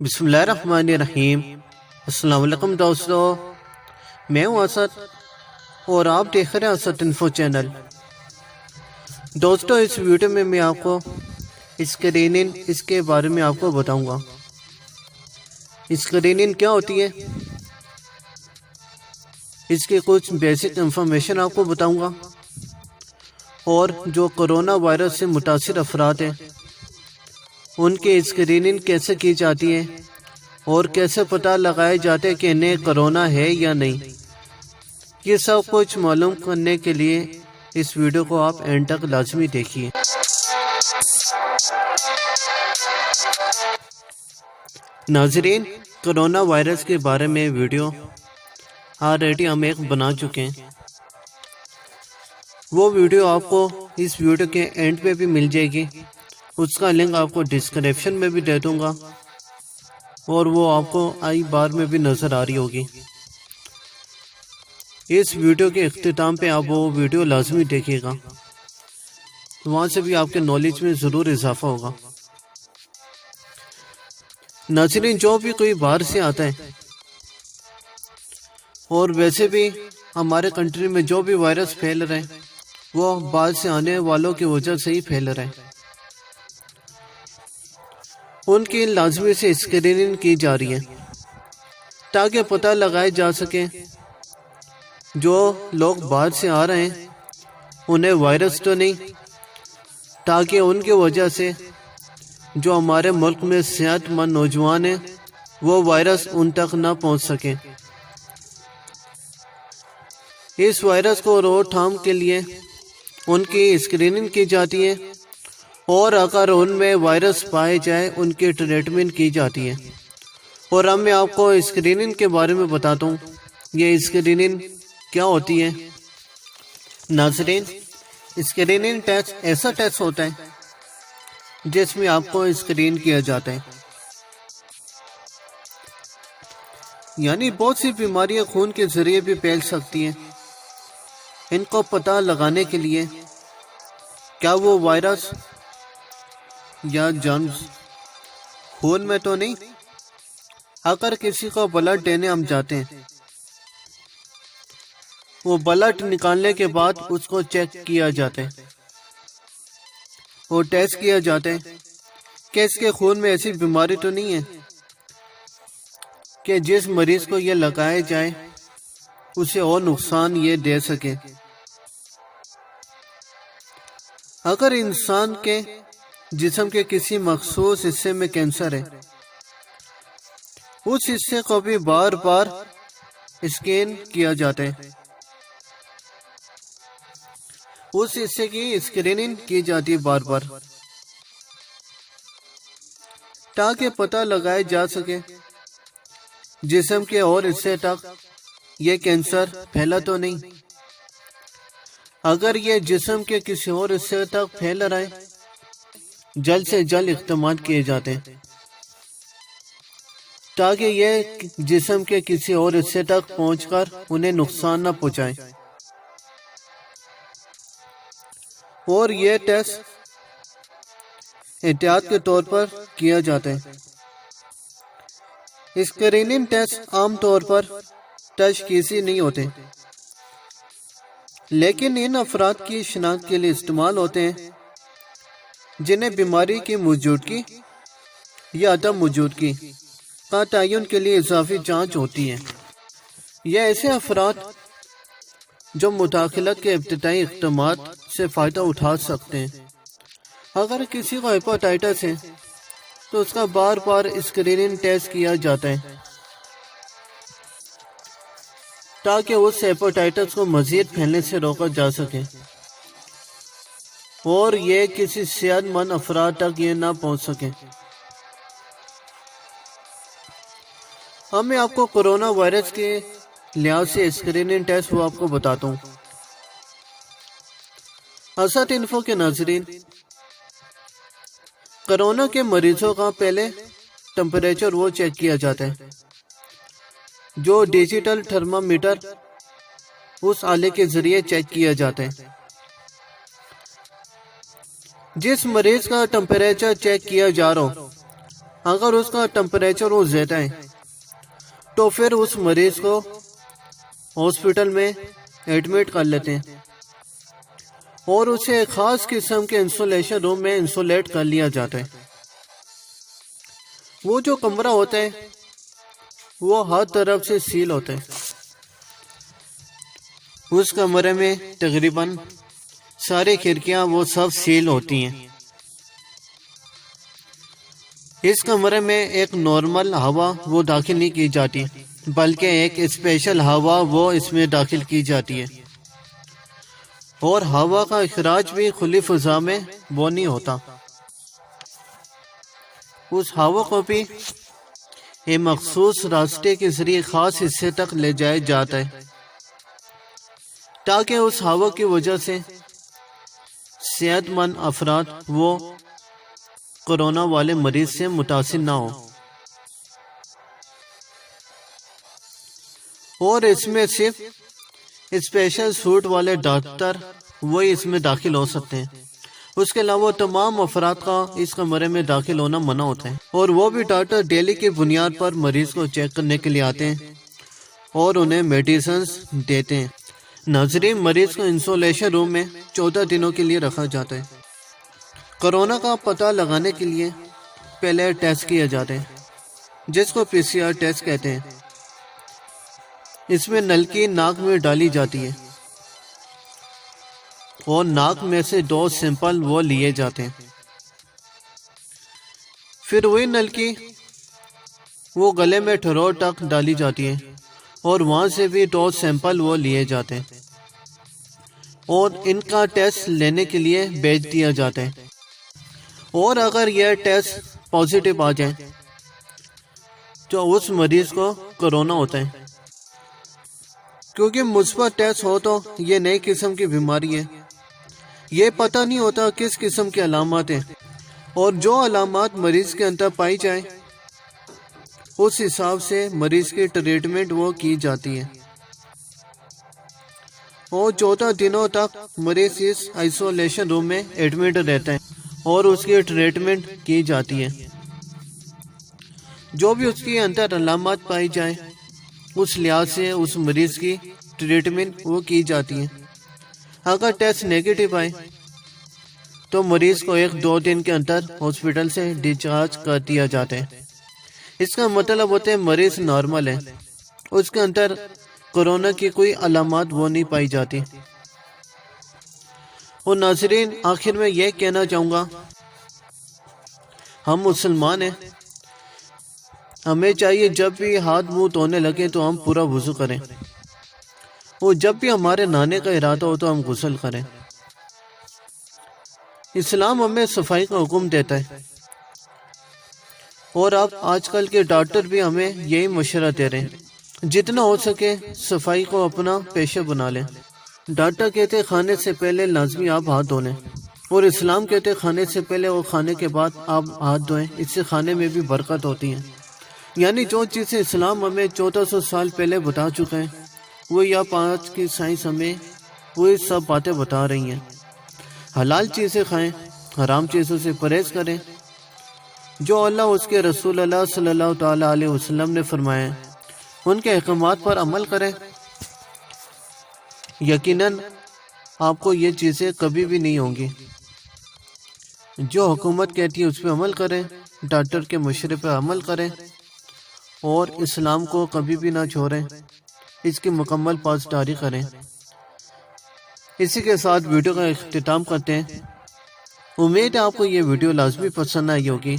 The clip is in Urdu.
بسم اللہ الرحمن الرحیم۔ السلام علیکم دوستو، میں ہوں اسد اور آپ دیکھ رہے ہیں اسد انفو چینل۔ دوستو اس ویڈیو میں میں آپ کو اسکریننگ اس کے بارے میں آپ کو بتاؤں گا۔ اسکریننگ کیا ہوتی ہے، اس کی کچھ بیسک انفارمیشن آپ کو بتاؤں گا، اور جو کرونا وائرس سے متاثر افراد ہیں ان کی اسکریننگ کیسے کی جاتی ہے اور کیسے پتہ لگایا جاتا ہے کہ انہیں کرونا ہے یا نہیں۔ یہ سب کچھ معلوم کرنے کے لیے اس ویڈیو کو آپ اینڈ تک لازمی دیکھیے۔ ناظرین، کرونا وائرس کے بارے میں ویڈیو آلریڈی ہم ایک بنا چکے ہیں، وہ ویڈیو آپ کو اس ویڈیو کے اینڈ پہ بھی مل جائے گی، اس کا لنک آپ کو ڈسکرپشن میں بھی دے دوں گا، اور وہ آپ کو آئی بار میں بھی نظر آ رہی ہوگی۔ اس ویڈیو کے اختتام پہ آپ وہ ویڈیو لازمی دیکھیے گا، وہاں سے بھی آپ کے نالج میں ضرور اضافہ ہوگا۔ ناظرین، جو بھی کوئی باہر سے آتا ہے، اور ویسے بھی ہمارے کنٹری میں جو بھی وائرس پھیل رہے ہیں وہ باہر سے آنے والوں کی وجہ سے ہی پھیل رہے ہیں، ان کی لازمی سے اسکریننگ کی جا رہی ہے تاکہ پتہ لگایا جا سکے جو لوگ باہر سے آ رہے ہیں انہیں وائرس تو نہیں، تاکہ ان کی وجہ سے جو ہمارے ملک میں صحت مند نوجوان ہیں وہ وائرس ان تک نہ پہنچ سکے۔ اس وائرس کو روک تھام کے لیے ان کی اسکریننگ کی جاتی ہے، اور اگر ان میں وائرس پائے جائے ان کی ٹریٹمنٹ کی جاتی ہے۔ اور اب میں آپ کو اسکریننگ کے بارے میں بتاتا ہوں، یہ اسکریننگ کیا ہوتی ہے۔ ناظرین، اسکریننگ ٹیسٹ ایسا ٹیسٹ ہوتا ہے جس میں آپ کو اسکرین کیا جاتا ہے، یعنی بہت سی بیماریاں خون کے ذریعے بھی پھیل سکتی ہیں، ان کو پتہ لگانے کے لیے کیا وہ وائرس یا جرمز خون میں تو نہیں۔ اگر کسی کو بلڈ دینے ہم جاتے ہیں، وہ بلڈ نکالنے کے بعد اس کو چیک کیا جاتا ہے اور ٹیسٹ کیا جاتا ہے کہ اس کے خون میں ایسی بیماری تو نہیں ہے کہ جس مریض کو یہ لگایا جائے اسے اور نقصان یہ دے سکے۔ اگر انسان کے جسم کے کسی مخصوص حصے میں کینسر ہے، اس حصے کو بھی بار بار اسکین کیا جاتا ہے، اس حصے کی اسکریننگ کی جاتی ہے بار بار، تاکہ پتہ لگایا جا سکے جسم کے اور حصے تک یہ کینسر پھیلا تو نہیں۔ اگر یہ جسم کے کسی اور حصے تک پھیل رہا ہے، جلد سے جلد اقدامات کیے جاتے ہیں تاکہ یہ جسم کے کسی اور حصے تک پہنچ کر انہیں نقصان نہ پہنچائے۔ اور یہ ٹیسٹ احتیاط کے طور پر کیا جاتا ہے۔ اسکریننگ ٹیسٹ عام طور پر تشخیصی نہیں ہوتے، لیکن ان افراد کی شناخت کے لیے استعمال ہوتے ہیں جنہیں بیماری کی موجودگی یا عدم موجودگی کا تعین کے لیے اضافی جانچ ہوتی ہے۔ یہ ایسے افراد جو مداخلت کے ابتدائی اقدامات سے فائدہ اٹھا سکتے ہیں۔ اگر کسی کو ہیپاٹائٹس ہے تو اس کا بار بار اسکریننگ ٹیسٹ کیا جاتا ہے تاکہ اس ہیپاٹائٹس کو مزید پھیلنے سے روکا جا سکے اور یہ کسی صحت مند افراد تک یہ نہ پہنچ سکے۔ اب میں آپ کو کرونا وائرس کے لحاظ سے اسکریننگ ٹیسٹ وہ آپ کو بتاتا ہوں۔ اسد انفو کے ناظرین، کرونا کے مریضوں کا پہلے ٹمپریچر وہ چیک کیا جاتا ہے جو ڈیجیٹل تھرمامیٹر اس آلے کے ذریعے چیک کیا جاتا ہے۔ جس مریض کا ٹمپریچر چیک کیا جا رہا ہو اگر اس کا ٹمپریچر وہ زیادہ ہے تو پھر اس مریض کو ہاسپٹل میں ایڈمٹ کر لیتے ہیں اور اسے ایک خاص قسم کے انسولیشن روم میں انسولیٹ کر لیا جاتا ہے۔ وہ جو کمرہ ہوتا ہے وہ ہر طرف سے سیل ہوتا ہے۔ اس کمرے میں تقریباً ساری کھڑکیاں وہ سب سیل ہوتی ہیں۔ اس کمرے میں ایک نارمل ہوا وہ داخل نہیں کی جاتی بلکہ ایک اسپیشل ہوا وہ اس میں داخل کی جاتی ہے، اور ہوا کا اخراج بھی کھلی فضا میں وہ نہیں ہوتا۔ اس ہوا کو بھی ایک مخصوص راستے کے ذریعے خاص حصے تک لے جایا جاتا ہے تاکہ اس ہوا کی وجہ سے صحت مند افراد وہ کورونا والے مریض سے متاثر نہ ہو، اور اس میں صرف اسپیشل سوٹ والے ڈاکٹر وہی اس میں داخل ہو سکتے ہیں۔ اس کے علاوہ تمام افراد کا اس کمرے میں داخل ہونا منع ہوتا ہے، اور وہ بھی ڈاکٹر ڈیلی کی بنیاد پر مریض کو چیک کرنے کے لیے آتے ہیں اور انہیں میڈیسنز دیتے ہیں۔ ناظرین، مریض کو انسولیشن روم میں 14 دنوں کے لیے رکھا جاتا ہے۔ کورونا کا پتہ لگانے کے لیے پہلے ٹیسٹ کیا جاتا ہے جس کو PCR ٹیسٹ کہتے ہیں۔ اس میں نلکی ناک میں ڈالی جاتی ہے اور ناک میں سے 2 سیمپل وہ لیے جاتے ہیں، پھر وہی نلکی وہ گلے میں ٹھرور تک ڈالی جاتی ہے اور وہاں سے بھی 2 سیمپل وہ لیے جاتے ہیں اور ان کا ٹیسٹ لینے کے لیے بھیج دیا جاتا ہے، اور اگر یہ ٹیسٹ پازیٹیو آ جائے تو اس مریض کو کورونا ہوتا ہے۔ کیونکہ مثبت ٹیسٹ ہو تو یہ نئی قسم کی بیماری ہے، یہ پتہ نہیں ہوتا کس قسم کی علامات ہیں، اور جو علامات مریض کے اندر پائی جائیں اس حساب سے مریض کی ٹریٹمنٹ وہ کی جاتی ہے، اور 14 دنوں تک مریض اس آئسولیشن روم میں ایڈمٹ رہتا ہے اور اس کی ٹریٹمنٹ کی جاتی ہے۔ جو بھی اس کے اندر علامات پائی جائیں اس لحاظ سے اس مریض کی ٹریٹمنٹ وہ کی جاتی ہے۔ اگر ٹیسٹ نیگیٹو آئے تو مریض کو 1-2 دن کے اندر ہاسپٹل سے ڈسچارج کر دیا جاتا ہے۔ اس کا مطلب ہوتا ہے مریض نارمل ہے، اس کے اندر کورونا کی کوئی علامات وہ نہیں پائی جاتی۔ اور ناظرین، آخر میں یہ کہنا چاہوں گا، ہم مسلمان ہیں، ہمیں چاہیے جب بھی ہاتھ منہ دھونے لگے تو ہم پورا وضو کریں، اور جب بھی ہمارے نہانے کا ارادہ ہو تو ہم غسل کریں۔ اسلام ہمیں صفائی کا حکم دیتا ہے، اور اب آج کل کے ڈاکٹر بھی ہمیں یہی مشورہ دے رہے ہیں، جتنا ہو سکے صفائی کو اپنا پیشہ بنا لیں۔ ڈاکٹر کہتے ہیں کھانے سے پہلے لازمی آپ ہاتھ دھو لیں، اور اسلام کہتے ہیں کھانے سے پہلے اور کھانے کے بعد آپ ہاتھ دھوئیں، اس سے کھانے میں بھی برکت ہوتی ہے۔ یعنی جو چیزیں اسلام ہمیں 1400 سال پہلے بتا چکے ہیں وہ یا 5 کی سائنس ہمیں وہی سب باتیں بتا رہی ہیں۔ حلال چیزیں کھائیں، حرام چیزوں سے پرہیز کریں، جو اللہ اس کے رسول اللہ صلی اللہ تعالیٰ علیہ وسلم نے فرمایا ہے ان کے احکامات پر عمل کریں۔ یقیناً آپ کو یہ چیزیں کبھی بھی نہیں ہوں گی۔ جو حکومت کہتی ہے اس پہ عمل کریں، ڈاکٹر کے مشورے پہ عمل کریں، اور اسلام کو کبھی بھی نہ چھوڑیں، اس کی مکمل پاسداری کریں۔ اسی کے ساتھ ویڈیو کا اختتام کرتے ہیں۔ امید ہے آپ کو یہ ویڈیو لازمی پسند آئی ہوگی۔